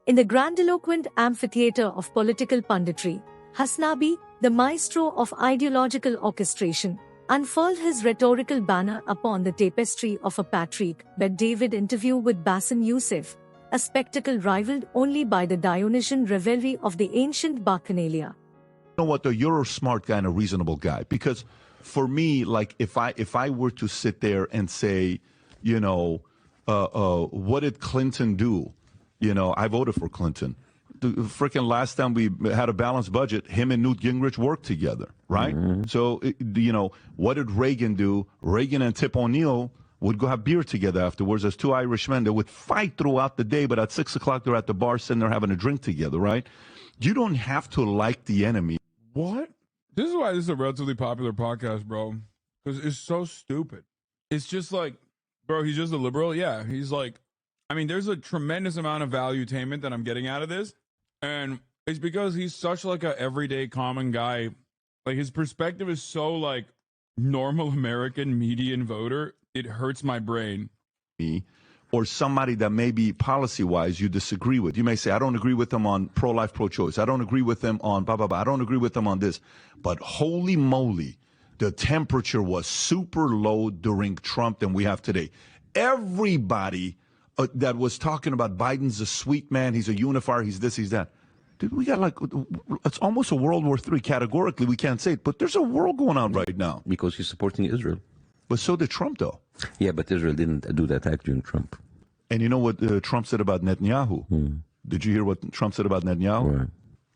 In the grandiloquent amphitheater of political punditry, Hasanabi, the maestro of ideological orchestration, unfurled his rhetorical banner upon the tapestry of a Patrick Bet-David interview with Bassem Youssef, a spectacle rivaled only by the Dionysian revelry of the ancient Bacchanalia. You know what, though? You're a smart guy and a reasonable guy. Because for me, like, if I were to sit there and say, you know, what did Clinton do? You know, I voted for Clinton. The freaking last time we had a balanced budget, him and Newt Gingrich worked together, right? Mm-hmm. So, you know, what did Reagan do? Reagan and Tip O'Neill would go have beer together afterwards as two Irishmen. They would fight throughout the day, but at 6 o'clock, they're at the bar sitting there having a drink together, right? You don't have to like the enemy. What? This is why this is a relatively popular podcast, bro. Because it's so stupid. It's just like, bro, he's just a liberal. Yeah, he's like, I mean, there's a tremendous amount of valuetainment that I'm getting out of this. And it's because he's such like a everyday common guy. Like his perspective is so like normal American median voter. It hurts my brain. Or somebody that maybe policy-wise you disagree with. You may say, I don't agree with them on pro-life, pro-choice. I don't agree with them on blah, blah, blah. I don't agree with them on this. But holy moly, the temperature was super low during Trump than we have today. Everybody that was talking about Biden's a sweet man, he's a unifier, he's this, he's that. Dude, we got like, it's almost a World War III. Categorically, we can't say it, but there's a world going on right now. Because he's supporting Israel. But so did Trump, though. Yeah, but Israel didn't do that act during Trump. And you know what Trump said about Netanyahu? Did you hear what Trump said about Netanyahu? Right.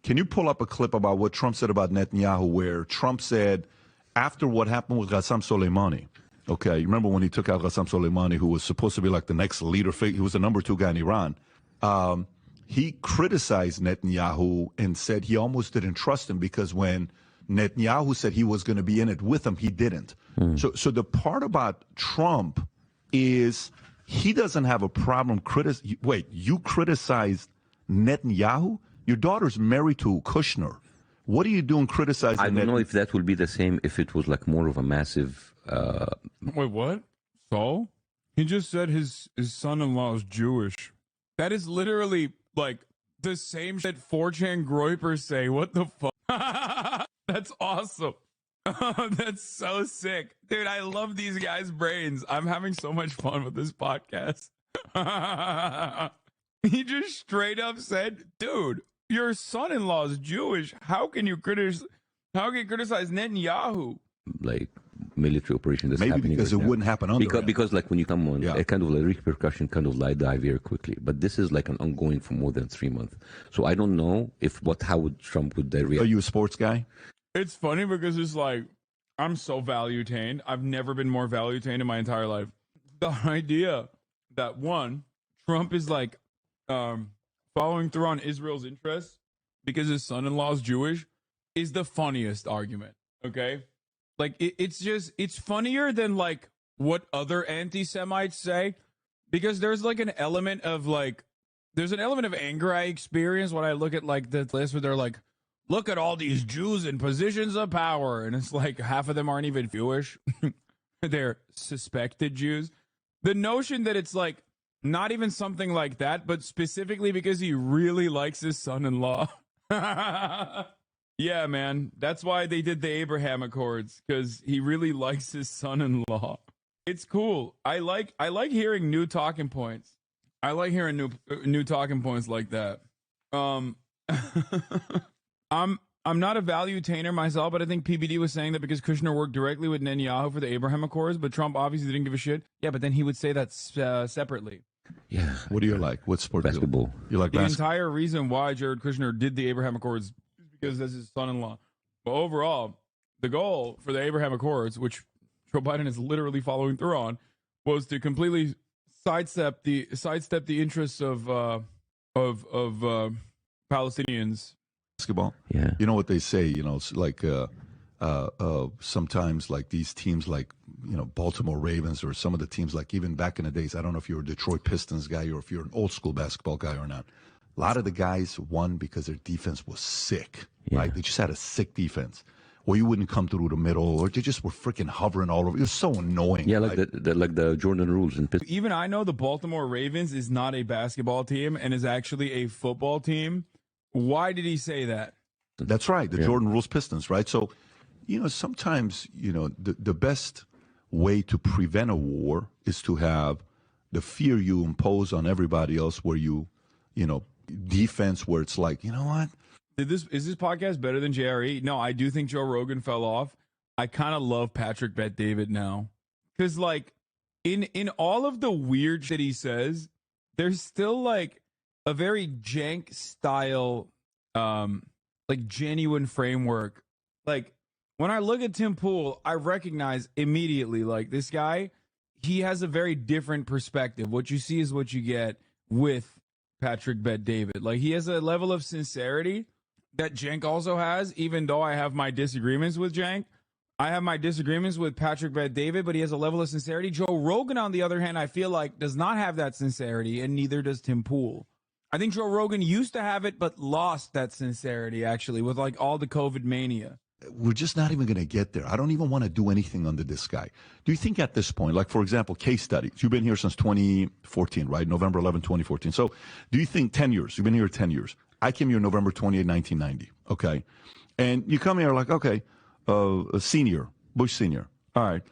Can you pull up a clip about what Trump said about Netanyahu, where Trump said, after what happened with Qassem Soleimani, okay, you remember when he took out Qassem Soleimani, who was supposed to be like the next leader, he was the number 2 guy in Iran. He criticized Netanyahu and said he almost didn't trust him because when Netanyahu said he was going to be in it with him, he didn't. So the part about Trump is he doesn't have a problem Wait, you criticized Netanyahu? Your daughter's married to Kushner. What are you doing criticizing I don't know if that will be the same if it was like more of a massive... Wait, what? So? He just said his son-in-law is Jewish. That is literally like the same shit 4chan groypers say. What the fuck? That's awesome. That's so sick. Dude, I love these guys' brains. I'm having so much fun with this podcast. He just straight up said, dude, your son-in-law is Jewish. How can you criticize Netanyahu? Like military operation that's maybe happening because right it now. wouldn't happen under because like when you come on, a kind of like repercussion kind of like die very quickly. But this is like an ongoing for more than 3 months. So I don't know how would Trump would react. Are you a sports guy? It's funny because it's like, I'm so valuetained. I've never been more valuetained in my entire life. The idea that one, Trump is like following through on Israel's interests because his son-in-law is Jewish is the funniest argument. Okay? Like it's funnier than like what other anti-Semites say, because there's like an element of anger I experience when I look at like the list where they're like, look at all these Jews in positions of power. And it's like half of them aren't even Jewish. They're suspected Jews. The notion that it's like not even something like that, but specifically because he really likes his son-in-law. Yeah, man. That's why they did the Abraham Accords, because he really likes his son-in-law. It's cool. I like hearing new talking points. I like hearing new talking points like that. I'm not a valuetainer myself, but I think PBD was saying that because Kushner worked directly with Netanyahu for the Abraham Accords, but Trump obviously didn't give a shit. Yeah, but then he would say that separately. Yeah. What do you like? What sport? Basketball. You like the basketball? entire reason why Jared Kushner did the Abraham Accords is because that's his son-in-law. But overall, the goal for the Abraham Accords, which Joe Biden is literally following through on, was to completely sidestep the interests of Palestinians. Basketball. Yeah. You know what they say, you know, it's like sometimes like these teams like, you know, Baltimore Ravens or some of the teams like even back in the days, I don't know if you're a Detroit Pistons guy or if you're an old school basketball guy or not. A lot of the guys won because their defense was sick, right? They just had a sick defense. or you wouldn't come through the middle, or they just were freaking hovering all over. It was so annoying. Yeah, like the Jordan rules in Pittsburgh. Even I know the Baltimore Ravens is not a basketball team and is actually a football team. Why did he say that? That's right. The Jordan rules Pistons, right? So, sometimes, the best way to prevent a war is to have the fear you impose on everybody else where defense where it's like, you know what? Is this podcast better than JRE? No, I do think Joe Rogan fell off. I kind of love Patrick Bet-David now. Because, like, in all of the weird shit he says, there's still, like, a very jank style, like, genuine framework. Like, when I look at Tim Pool, I recognize immediately, like, this guy, he has a very different perspective. What you see is what you get with Patrick Bet-David. Like, he has a level of sincerity that Cenk also has, even though I have my disagreements with Cenk. I have my disagreements with Patrick Bet-David, but he has a level of sincerity. Joe Rogan, on the other hand, I feel like does not have that sincerity, and neither does Tim Pool. I think Joe Rogan used to have it, but lost that sincerity, actually, with, like, all the COVID mania. We're just not even going to get there. I don't even want to do anything under this guy. Do you think at this point, like, for example, case studies, you've been here since 2014, right? November 11, 2014. So do you think 10 years? You've been here 10 years. I came here November 28, 1990. Okay. And you come here like, okay, a senior, Bush senior. All right.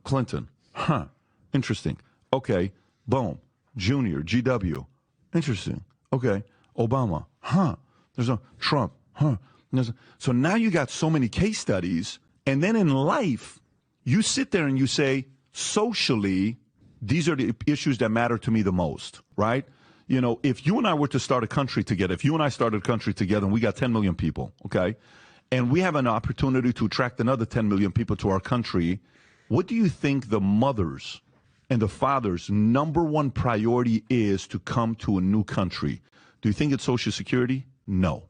Clinton. Huh. Interesting. Okay. Boom. Junior, GW. Interesting. Okay. Obama. Huh. There's a Trump. Huh. So now you got so many case studies, and then in life, you sit there and you say, socially, these are the issues that matter to me the most, right? If you and I were to start a country together, if you and I started a country together and we got 10 million people, okay, and we have an opportunity to attract another 10 million people to our country, what do you think the mothers and the fathers' number one priority is to come to a new country? Do you think it's Social Security? No.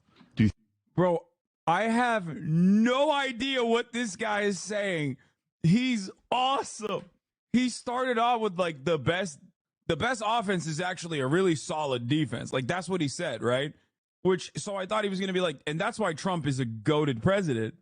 Bro, I have no idea what this guy is saying. He's awesome. He started off with, like, the best offense is actually a really solid defense. Like, that's what he said, right? So I thought he was going to be like, and that's why Trump is a goated president.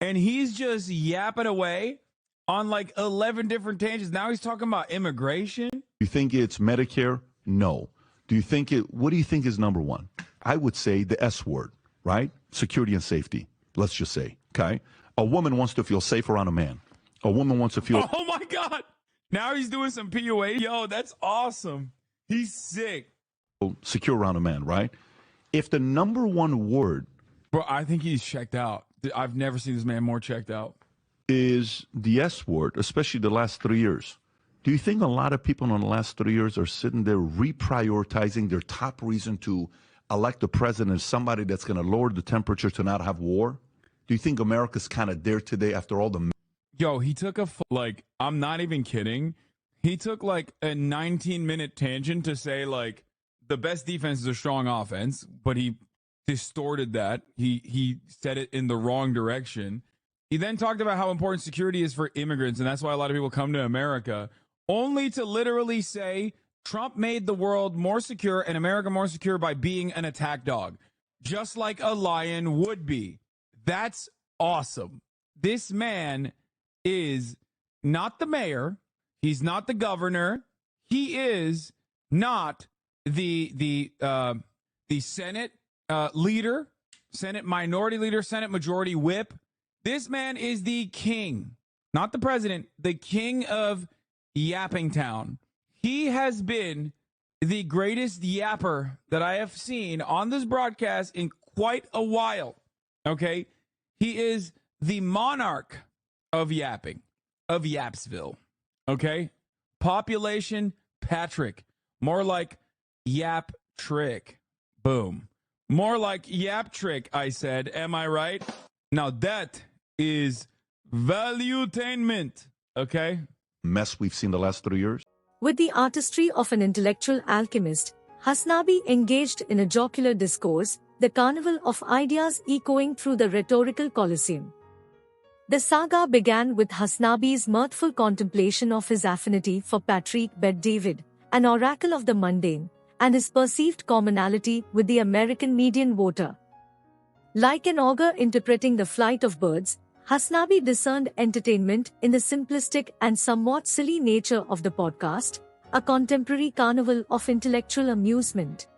And he's just yapping away on, like, 11 different tangents. Now he's talking about immigration. You think it's Medicare? No. What do you think is number one? I would say the S word, right? Security and safety, let's just say, okay? A woman wants to feel safe around a man. A woman wants to feel... Oh, my God. Now he's doing some PUA. Yo, that's awesome. He's sick. Secure around a man, right? If the number one word... Bro, I think he's checked out. I've never seen this man more checked out. ...is the S word, especially the last 3 years. Do you think a lot of people in the last 3 years are sitting there reprioritizing their top reason to elect a president as somebody that's going to lower the temperature to not have war? Do you think America's kind of there today after all the... Yo, he took I'm not even kidding. He took, like, a 19-minute tangent to say, like, the best defense is a strong offense, but he distorted that. He said it in the wrong direction. He then talked about how important security is for immigrants, and that's why a lot of people come to America, only to literally say Trump made the world more secure and America more secure by being an attack dog, just like a lion would be. That's awesome. This man is not the mayor. He's not the governor. He is not the Senate leader, Senate minority leader, Senate majority whip. This man is the king, not the president, the king of Yapping Town. He has been the greatest yapper that I have seen on this broadcast in quite a while. Okay? He is the monarch of yapping, of Yapsville. Okay? Population, Patrick. More like Yap Trick. Boom. More like Yap Trick, I said. Am I right? Now that is Valuetainment. Okay? Mess we've seen the last 3 years. With the artistry of an intellectual alchemist, Hasanabi engaged in a jocular discourse, the carnival of ideas echoing through the rhetorical Colosseum. The saga began with Hasanabi's mirthful contemplation of his affinity for Patrick Bet-David, an oracle of the mundane, and his perceived commonality with the American median voter. Like an augur interpreting the flight of birds, Hasanabi discerned entertainment in the simplistic and somewhat silly nature of the podcast, a contemporary carnival of intellectual amusement.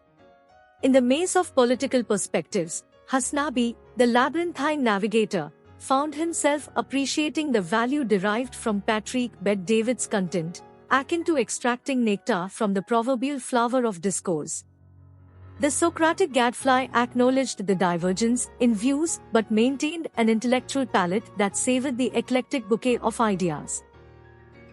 In the maze of political perspectives, Hasanabi, the labyrinthine navigator, found himself appreciating the value derived from Patrick Bet-David's content, akin to extracting nectar from the proverbial flower of discourse. The Socratic gadfly acknowledged the divergence in views but maintained an intellectual palate that savored the eclectic bouquet of ideas.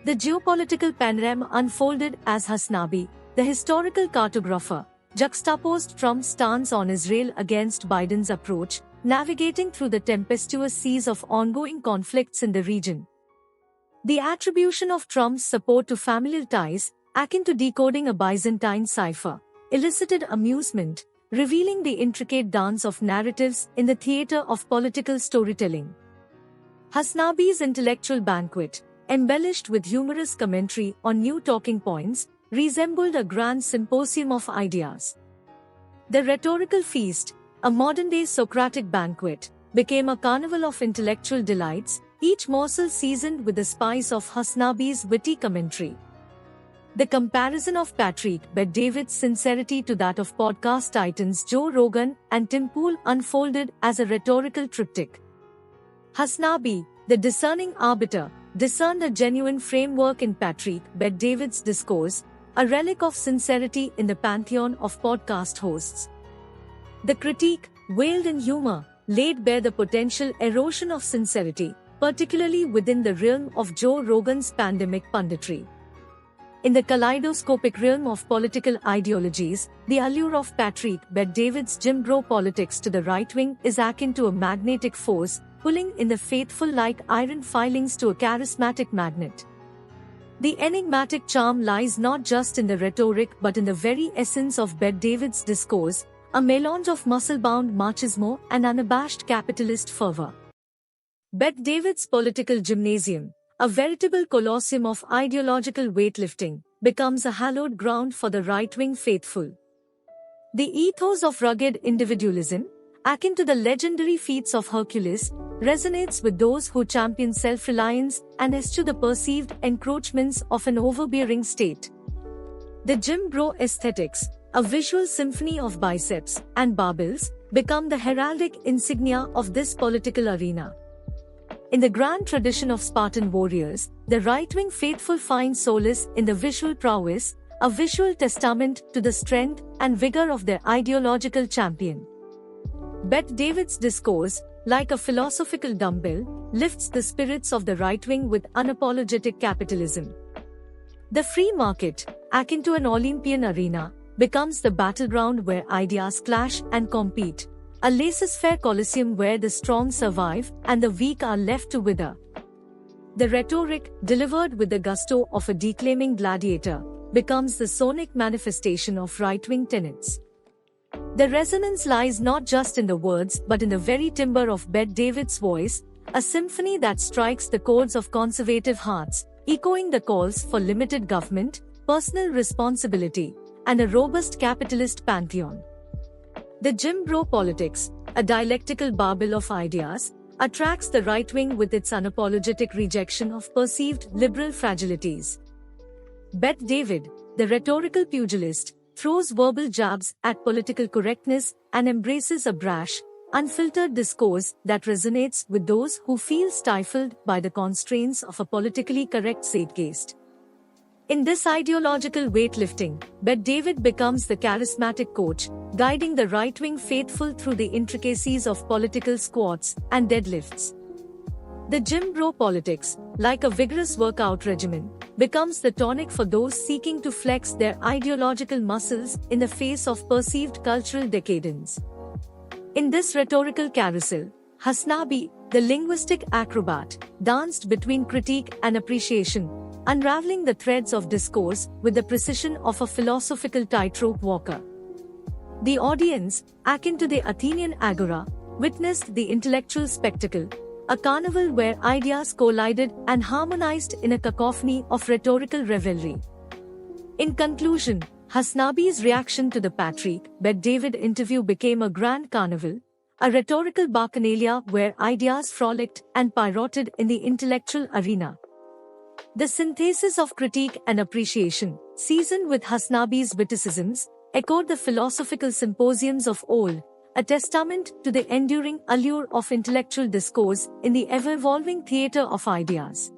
The geopolitical panorama unfolded as Hasanabi, the historical cartographer, juxtaposed Trump's stance on Israel against Biden's approach, navigating through the tempestuous seas of ongoing conflicts in the region. The attribution of Trump's support to familial ties, akin to decoding a Byzantine cipher, elicited amusement, revealing the intricate dance of narratives in the theater of political storytelling. Hasanabi's intellectual banquet, embellished with humorous commentary on new talking points, resembled a grand symposium of ideas. The rhetorical feast, a modern-day Socratic banquet, became a carnival of intellectual delights, each morsel seasoned with the spice of Hasanabi's witty commentary. The comparison of Patrick Bet-David's sincerity to that of podcast titans Joe Rogan and Tim Pool unfolded as a rhetorical triptych. Hasanabi, the discerning arbiter, discerned a genuine framework in Patrick Bet-David's discourse, a relic of sincerity in the pantheon of podcast hosts. The critique, veiled in humor, laid bare the potential erosion of sincerity, particularly within the realm of Joe Rogan's pandemic punditry. In the kaleidoscopic realm of political ideologies, the allure of Patrick Bet-David's Jim Bro politics to the right wing is akin to a magnetic force, pulling in the faithful like iron filings to a charismatic magnet. The enigmatic charm lies not just in the rhetoric but in the very essence of Bet-David's discourse, a melange of muscle-bound machismo and unabashed capitalist fervor. Bet-David's political gymnasium, a veritable colosseum of ideological weightlifting, becomes a hallowed ground for the right-wing faithful. The ethos of rugged individualism, akin to the legendary feats of Hercules, resonates with those who champion self-reliance and eschew the perceived encroachments of an overbearing state. The Jim Bro aesthetics, a visual symphony of biceps and barbells, become the heraldic insignia of this political arena. In the grand tradition of Spartan warriors, the right-wing faithful find solace in the visual prowess, a visual testament to the strength and vigor of their ideological champion. Bet-David's discourse, like a philosophical dumbbell, lifts the spirits of the right wing with unapologetic capitalism. The free market, akin to an Olympian arena, becomes the battleground where ideas clash and compete, a laissez-faire coliseum where the strong survive and the weak are left to wither. The rhetoric, delivered with the gusto of a declaiming gladiator, becomes the sonic manifestation of right-wing tenets. The resonance lies not just in the words but in the very timbre of Bet-David's voice, a symphony that strikes the chords of conservative hearts, echoing the calls for limited government, personal responsibility, and a robust capitalist pantheon. The Jim Bro politics, a dialectical barbell of ideas, attracts the right wing with its unapologetic rejection of perceived liberal fragilities. Bet-David, the rhetorical pugilist, throws verbal jabs at political correctness and embraces a brash, unfiltered discourse that resonates with those who feel stifled by the constraints of a politically correct zeitgeist. In this ideological weightlifting, Bet-David becomes the charismatic coach, guiding the right-wing faithful through the intricacies of political squats and deadlifts. The Jim Bro politics, like a vigorous workout regimen, becomes the tonic for those seeking to flex their ideological muscles in the face of perceived cultural decadence. In this rhetorical carousel, Hasanabi, the linguistic acrobat, danced between critique and appreciation, unraveling the threads of discourse with the precision of a philosophical tightrope walker. The audience, akin to the Athenian agora, witnessed the intellectual spectacle, a carnival where ideas collided and harmonized in a cacophony of rhetorical revelry. In conclusion, Hasanabi's reaction to the Patrick Bet-David interview became a grand carnival, a rhetorical bacchanalia where ideas frolicked and pirouetted in the intellectual arena. The synthesis of critique and appreciation, seasoned with Hasanabi's witticisms, echoed the philosophical symposiums of old, a testament to the enduring allure of intellectual discourse in the ever-evolving theatre of ideas.